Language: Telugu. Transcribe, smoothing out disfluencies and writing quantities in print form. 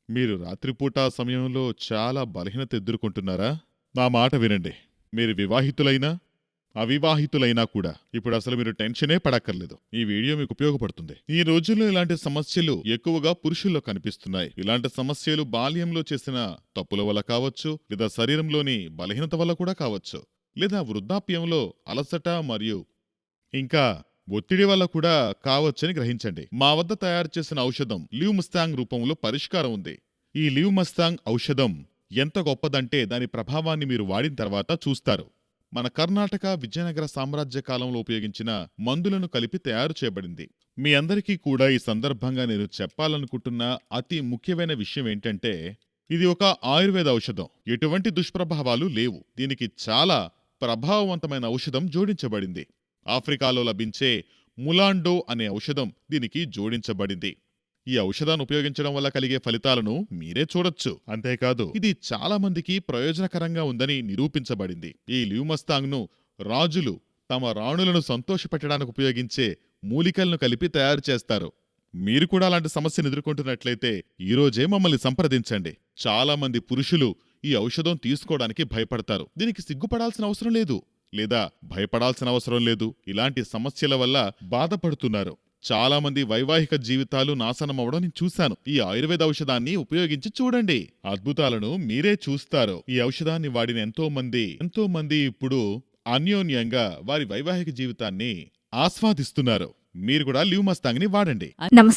మీరు రాత్రిపూట సమయంలో చాలా బలహీనత ఎదుర్కొంటున్నారా? నా మాట వినండి. మీరు వివాహితులైనా, అవివాహితులైనా కూడా ఇప్పుడు అసలు మీరు టెన్షనే పడక్కర్లేదు. ఈ వీడియో మీకు ఉపయోగపడుతుంది. ఈ రోజుల్లో ఇలాంటి సమస్యలు ఎక్కువగా పురుషుల్లో కనిపిస్తున్నాయి. ఇలాంటి సమస్యలు బాల్యంలో చేసిన తప్పుల వల్ల కావచ్చు, లేదా శరీరంలోని బలహీనత వల్ల కూడా కావచ్చు, లేదా వృద్ధాప్యంలో అలసట మరియు ఇంకా ఒత్తిడి వల్ల కూడా కావచ్చని గ్రహించండి. మా వద్ద తయారు చేసిన ఔషధం లివ్ మస్తాంగ్ రూపంలో పరిష్కారం ఉంది. ఈ లివ్ మస్తాంగ్ ఔషధం ఎంత గొప్పదంటే దాని ప్రభావాన్ని మీరు వాడిన తర్వాత చూస్తారు. మన కర్ణాటక విజయనగర సామ్రాజ్య కాలంలో ఉపయోగించిన మందులను కలిపి తయారు చేయబడింది. మీ అందరికీ కూడా ఈ సందర్భంగా నేను చెప్పాలనుకుంటున్న అతి ముఖ్యమైన విషయం ఏంటంటే ఇది ఒక ఆయుర్వేద ఔషధం. ఎటువంటి దుష్ప్రభావాలు లేవు. దీనికి చాలా ప్రభావవంతమైన ఔషధం జోడించబడింది. ఆఫ్రికాలో లభించే ములాండో అనే ఔషధం దీనికి జోడించబడింది. ఈ ఔషధాన్ని ఉపయోగించడం వల్ల కలిగే ఫలితాలను మీరే చూడొచ్చు. అంతేకాదు ఇది చాలా మందికి ప్రయోజనకరంగా ఉందని నిరూపించబడింది. ఈ లివ్మస్తాంగ్ ను రాజులు తమ రాణులను సంతోషపెట్టడానికి ఉపయోగించే మూలికలను కలిపి తయారు చేస్తారు. మీరు కూడా అలాంటి సమస్యను ఎదుర్కొంటున్నట్లయితే ఈ రోజే మమ్మల్ని సంప్రదించండి. చాలా మంది పురుషులు ఈ ఔషధం తీసుకోవడానికి భయపడతారు. దీనికి సిగ్గుపడాల్సిన అవసరం లేదు, లేదా భయపడాల్సిన అవసరం లేదు. ఇలాంటి సమస్యల వల్ల బాధపడుతున్నారు. చాలా మంది వైవాహిక జీవితాలు నాశనం అవడం నేను చూశాను. ఈ ఆయుర్వేద ఔషధాన్ని ఉపయోగించి చూడండి, అద్భుతాలను మీరే చూస్తారు. ఈ ఔషధాన్ని వాడిన ఎంతో మంది ఇప్పుడు అన్యోన్యంగా వారి వైవాహిక జీవితాన్ని ఆస్వాదిస్తున్నారు. మీరు కూడా లివ్ మస్తాంగ్ ని వాడండి. నమస్తే.